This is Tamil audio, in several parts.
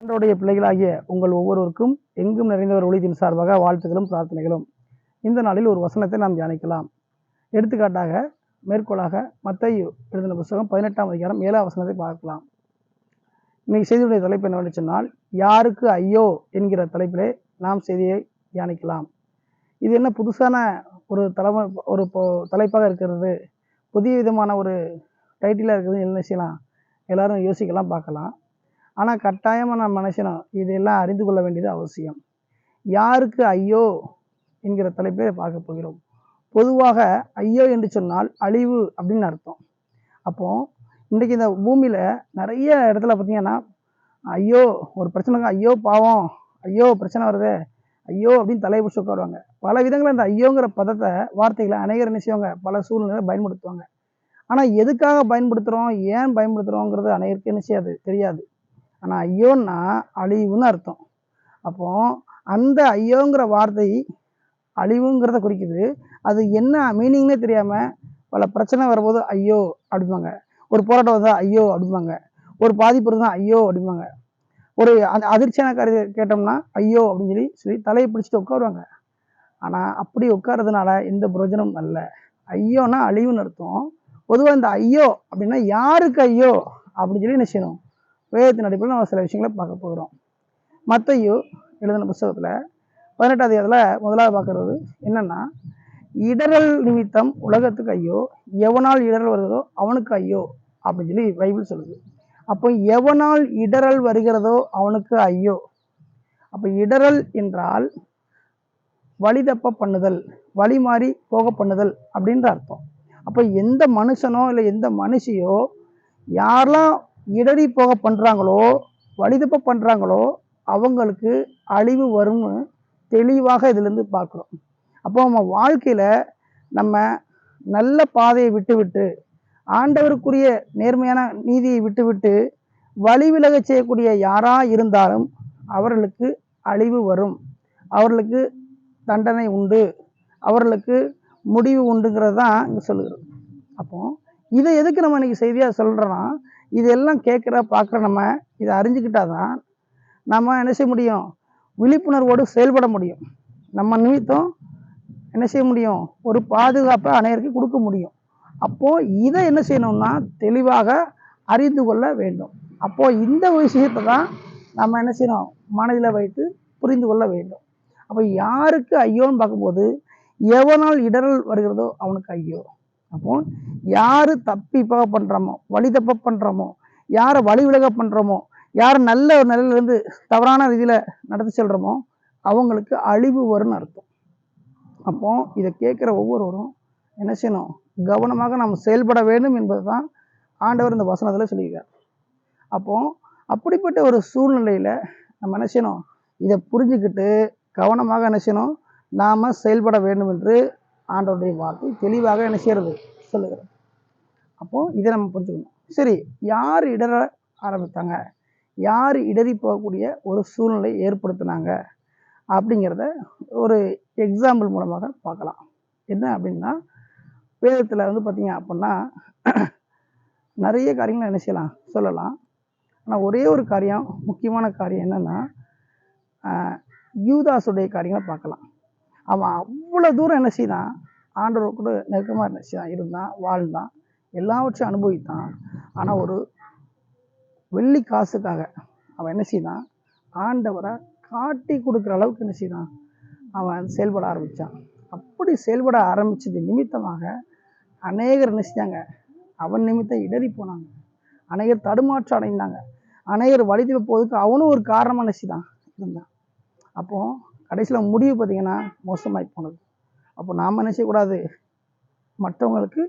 ஆண்டவருடைய பிள்ளைகளாகிய உங்கள் ஒவ்வொருவருக்கும் எங்கும் நிறைந்தவர் ஒளிதின் சார்பாக வாழ்த்துக்களும் பிரார்த்தனைகளும். இந்த நாளில் ஒரு வசனத்தை நாம் தியானிக்கலாம். எடுத்துக்காட்டாக மேற்கோளாக மத்தேயு எழுதின புத்தகம் 18ஆம் அதிகாரம் 7ஆம் வசனத்தை பார்க்கலாம். இன்னைக்கு செய்தியுடைய தலைப்பு என்னவென்று சொன்னால், யாருக்கு ஐயோ என்கிற தலைப்பிலே நாம் செய்தியை தியானிக்கலாம். இது என்ன புதுசான ஒரு தலைப்பாக இருக்கிறது, புதிய விதமான ஒரு டைட்டிலாக இருக்கிறது, என்ன செய்யலாம், எல்லாரும் யோசிக்கலாம், பார்க்கலாம். ஆனால் கட்டாயமாக நாம் மனுஷனும் இதெல்லாம் அறிந்து கொள்ள வேண்டியது அவசியம். யாருக்கு ஐயோ என்கிற தலைப்பை பார்க்க போகிறோம். பொதுவாக ஐயோ என்று சொன்னால் அழிவு அப்படின்னு அர்த்தம். அப்போது இன்றைக்கி இந்த பூமியில் நிறைய இடத்துல பார்த்திங்கன்னா, ஐயோ ஒரு பிரச்சனைங்க, ஐயோ பாவம், ஐயோ பிரச்சனை வருது, ஐயோ அப்படின்னு தலையை பிடிச்சி உட்காருவாங்க. பல விதங்களில் இந்த ஐயோங்கிற வார்த்தைகளை அநேகர் என்ன செய்வாங்க, பல சூழ்நிலையில் பயன்படுத்துவாங்க. ஆனால் எதுக்காக பயன்படுத்துகிறோம், ஏன் பயன்படுத்துகிறோங்கிறது அநேகருக்கு என்ன செய்யாது, தெரியாது. ஆனால் ஐயோன்னா அழிவுன்னு அர்த்தம். அப்போ அந்த ஐயோங்கிற வார்த்தை அழிவுங்கிறத குறிக்குது. அது என்ன மீனிங்னே தெரியாமல் பல பிரச்சனை வரும்போது ஐயோ அப்படிம்பாங்க, ஒரு போராட்டம் வந்தால் ஐயோ அப்படிம்பாங்க, ஒரு பாதிப்பு இருந்தால் ஐயோ அப்படிம்பாங்க, ஒரு அதிர்ச்சியான காரியம் கேட்டோம்னா ஐயோ அப்படின்னு சொல்லி தலையை பிடிச்சிட்டு உட்காருவாங்க. ஆனால் அப்படி உட்கார்றதுனால எந்த பிரயோஜனமும் அல்ல. ஐயோன்னா அழிவுன்னு அர்த்தம். பொதுவாக இந்த ஐயோ அப்படின்னா யாருக்கு ஐயோ அப்படின்னு சொல்லி என்ன செய்யணும், வேதத்தின் அடிப்படையில் நம்ம சில விஷயங்களை பார்க்க போகிறோம். மத்தேயு எழுதின புத்தகத்தில் 18ஆம் அதிகாரத்தில் முதலாவது பார்க்கறது என்னன்னா, இடரல் நிமித்தம் உலகத்துக்கு ஐயோ, எவனால் இடரல் வருகிறதோ அவனுக்கு ஐயோ அப்படின்னு சொல்லி பைபிள் சொல்லுது. அப்போ எவனால் இடரல் வருகிறதோ அவனுக்கு ஐயோ. அப்போ இடரல் என்றால் வழி தப்ப பண்ணுதல், வழி மாறி போக பண்ணுதல் அப்படின்ற அர்த்தம். அப்போ எந்த மனுஷனோ இல்லை எந்த மனுஷியோ யாரெல்லாம் இடறி போக பண்ணுறாங்களோ, வழிதப்ப பண்ணுறாங்களோ அவங்களுக்கு அழிவு வரும்னு தெளிவாக இதிலேருந்து பார்க்குறோம். அப்போ நம்ம வாழ்க்கையில் நம்ம நல்ல பாதையை விட்டுவிட்டு, ஆண்டவருக்குரிய நேர்மையான நீதியை விட்டுவிட்டு வழி விலக செய்யக்கூடிய யாராக இருந்தாலும் அவர்களுக்கு அழிவு வரும், அவர்களுக்கு தண்டனை உண்டு, அவர்களுக்கு முடிவு உண்டுங்கிறது தான் இங்கே சொல்லுகிறது. அப்போ இதை எதுக்கு நம்ம இன்னைக்கு செய்தியாக சொல்கிறோன்னா, இதெல்லாம் கேட்குற பார்க்குற நம்ம இதை அறிஞ்சிக்கிட்டாதான் நம்ம என்ன செய்ய முடியும், விழிப்புணர்வோடு செயல்பட முடியும். நம்ம நிமித்தம் என்ன செய்ய முடியும், ஒரு பாதுகாப்பை அனைவருக்கு கொடுக்க முடியும். அப்போது இதை என்ன செய்யணும்னா தெளிவாக அறிந்து கொள்ள வேண்டும். அப்போது இந்த விஷயத்தை தான் நம்ம என்ன செய்யணும், மனதில் வைத்து புரிந்து கொள்ள வேண்டும். அப்போ யாருக்கு ஐயோன்னு பார்க்கும்போது, எவனால் இடரல் வருகிறதோ அவனுக்கு ஐயோ. அப்போ யார் தப்பி போக பண்ணுறோமோ, வழி தப்ப பண்ணுறோமோ, யாரை வழி விலக பண்ணுறோமோ, யார் நல்ல ஒரு நிலையிலேருந்து தவறான ரீதியில் நடத்தி செல்கிறோமோ அவங்களுக்கு அழிவு வரும்னு அர்த்தம். அப்போ இதை கேட்குற ஒவ்வொருவரும் என்ன செய்யணும், கவனமாக நாம் செயல்பட வேண்டும் என்பது தான் ஆண்டவர் இந்த வசனத்தில் சொல்லியிருக்கார். அப்போ அப்படிப்பட்ட ஒரு சூழ்நிலையில் நம்ம என்ன செய்யணும், இதை புரிஞ்சுக்கிட்டு கவனமாக என்ன செய்யணும், நாம் செயல்பட வேண்டும் என்று ஆண்டவருடைய வார்த்தை தெளிவாக என்ன செய்கிறது, சொல்லுகிறது. அப்போது இதை நம்ம புரிஞ்சுக்கணும். சரி, யார் இடர ஆரம்பித்தாங்க, யார் இடறி போகக்கூடிய ஒரு சூழ்நிலை ஏற்படுத்தினாங்க அப்படிங்கிறத ஒரு எக்ஸாம்பிள் மூலமாக பார்க்கலாம். என்ன அப்படின்னா, வேதத்தில் பார்த்தீங்க அப்படின்னா நிறைய காரியங்கள் என்ன செய்யலாம், சொல்லலாம். ஆனால் ஒரே ஒரு காரியம், முக்கியமான காரியம் என்னென்னா, யூதாசுடைய காரியங்களை பார்க்கலாம். அவன் அவ்வளோ தூரம் என்ன செய்தான், ஆண்டவர் கூட நெருக்கமாக என்ன செய்தான், இருந்தான், வாழ்ந்தான், எல்லாவற்றையும் அனுபவித்தான். ஆனால் ஒரு வெள்ளி காசுக்காக அவன் என்ன செய்தான், ஆண்டவரை காட்டி கொடுக்குற அளவுக்கு என்ன செய்தான், அவன் செயல்பட ஆரம்பித்தான். அப்படி செயல்பட ஆரம்பித்தது நிமித்தமாக அநேகர் என்ன செஞ்சாங்க, அவன் நிமித்தம் இடறி போனாங்க, அநேகர் தடுமாற்றம் அடைந்தாங்க, அநேகர் வழித்தில் போவதுக்கு அவனும் ஒரு காரணமாக என்ன செய்தான் இருந்தான். அப்போது கடைசியில் முடிவு பார்த்திங்கன்னா மோசமாகி போனது. அப்போ நாம் என்ன செய்யக்கூடாது, மற்றவங்களுக்கு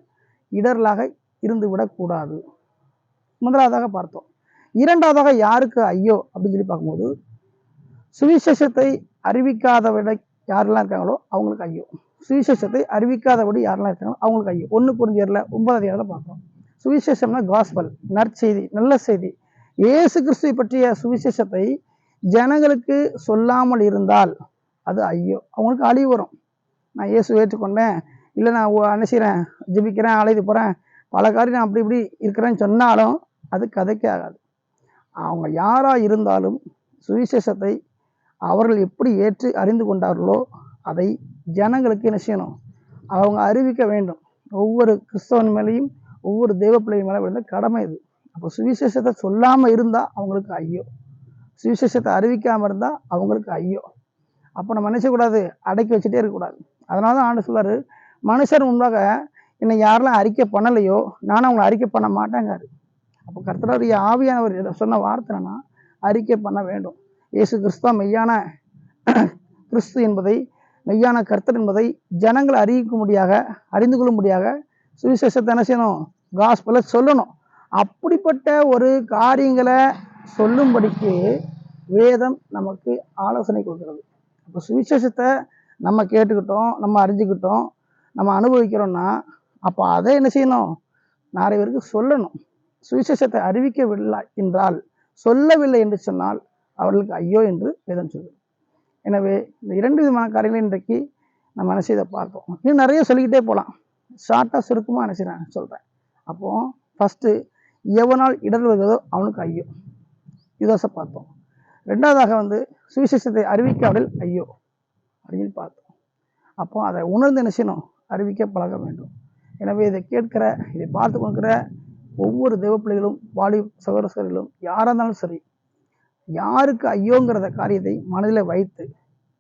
இடரலாக இருந்து விடக்கூடாது. முதலாவதாக பார்த்தோம். இரண்டாவதாக யாருக்கு ஐயோ அப்படின்னு சொல்லி பார்க்கும்போது, சுவிசேஷத்தை அறிவிக்காதவிட யாரெல்லாம் இருக்காங்களோ அவங்களுக்கு ஐயோ. சுவிசேஷத்தை அறிவிக்காதபடி யாரெல்லாம் இருக்காங்களோ அவங்களுக்கு ஐயோ. 1 கொரிந்தியரில் 9ஆம் அதிகாரத்தில் பார்க்குறோம். சுவிசேஷம்னா காஸ்பல், நற்செய்தி, நல்ல செய்தி. இயேசு கிறிஸ்துவை பற்றிய சுவிசேஷத்தை ஜனங்களுக்கு சொல்லாமல் இருந்தால் அது ஐயோ, அவங்களுக்கு அழிவு வரும். நான் இயேசு ஏற்றுக்கொண்டேன், இல்லை நான் என்ன செய்கிறேன், ஜெபிக்கிறேன், அழைத்து போகிறேன், பல காரியம் நான் அப்படி இப்படி இருக்கிறேன்னு சொன்னாலும் அது கதைக்கே ஆகாது. அவங்க யாராக இருந்தாலும் சுவிசேஷத்தை அவர்கள் எப்படி ஏற்று அறிந்து கொண்டார்களோ அதை ஜனங்களுக்கு என்ன செய்யணும், அவங்க அறிவிக்க வேண்டும். ஒவ்வொரு கிறிஸ்தவன் மேலேயும் ஒவ்வொரு தெய்வ பிள்ளை மேலே விழுந்த கடமை இது. அப்போ சுவிசேஷத்தை சொல்லாமல் இருந்தால் அவங்களுக்கு ஐயோ, சுவிசேஷத்தை அறிவிக்காமல் இருந்தால் அவங்களுக்கு ஐயோ. அப்போ நம்ம நினைச்சக்கூடாது, அடக்கி வச்சுட்டே இருக்கக்கூடாது. அதனால தான் ஆண்டு சொல்வார், மனுஷர் முன்பாக என்னை யாரெல்லாம் அறிக்கை பண்ணலையோ நானும் அவங்களை அறிக்கை பண்ண மாட்டேங்காரு. அப்போ கர்த்தருடைய ஆவியானவர் சொன்ன வார்த்தை என்னன்னா, அறிக்கை பண்ண வேண்டும். இயேசு கிறிஸ்துவ மெய்யான கிறிஸ்து என்பதை, மெய்யான கர்த்தர் என்பதை ஜனங்களை அறிந்து கொள்ளும்படியாக சுவிசேஷத்தை என்ன செய்யணும், காஸ்பலை சொல்லணும். அப்படிப்பட்ட ஒரு காரியங்களை சொல்லும்படிக்கு வேதம் நமக்கு ஆலோசனை கொடுக்கிறது. அப்போ சுவிசேஷத்தை நம்ம கேட்டுக்கிட்டோம், நம்ம அறிஞ்சுக்கிட்டோம், நம்ம அனுபவிக்கிறோம்னா அப்போ அதை என்ன செய்யணும், நிறைய பேருக்கு சொல்லணும். சுவிசேஷத்தை அறிவிக்கவில்லை என்றால், சொல்லவில்லை என்று சொன்னால் அவர்களுக்கு ஐயோ என்று வேதம் சொல்லுது. எனவே இந்த 2 விதமான காரியங்களை இன்றைக்கு நம்ம என்ன செய்த பார்த்தோம். இன்னும் நிறைய சொல்லிக்கிட்டே போகலாம், ஷார்ட்டாக சுருக்கமாக என்ன செய்கிறேன் சொல்கிறேன். அப்போது ஃபஸ்ட்டு, எவனால் இடர் வருகிறதோ அவனுக்கு ஐயோ, யுதாசை பார்த்தோம். 2வதாக சுவிசேஷத்தை அறிவிக்காமல் ஐயோ அப்படின்னு பார்த்தோம். அப்போ அதை உணர்ந்து என்ன செய்யணும், அறிவிக்க பழக வேண்டும். எனவே இதை கேட்கிற, இதை பார்த்து கொள்கிற ஒவ்வொரு தெய்வ பிள்ளைகளும், வாலி சகோதரர்களும் யாராக இருந்தாலும் சரி, யாருக்கு ஐயோங்கிறத காரியத்தை மனதில் வைத்து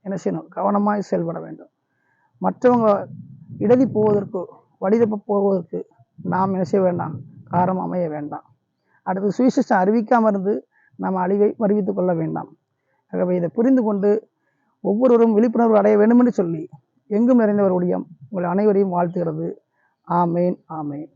என்ன செய்யணும், கவனமாக செயல்பட வேண்டும். மற்றவங்க இடறி போவதற்கு, வழிதப்ப போவதற்கு நாம் என்ன செய்ய வேண்டாம், காரணம் அமைய வேண்டாம். அடுத்து சுவிசேஷம் அறிவிக்காமல் இருந்து நாம் அழிவை வருவித்து கொள்ள வேண்டாம். ஆகவே இதை புரிந்து கொண்டு ஒவ்வொருவரும் விழிப்புணர்வு அடைய வேண்டும் என்று சொல்லி எங்கும் நிறைந்தவர் ஊழியம் உங்கள் அனைவரையும் வாழ்த்துகிறது. ஆமேன், ஆமேன்.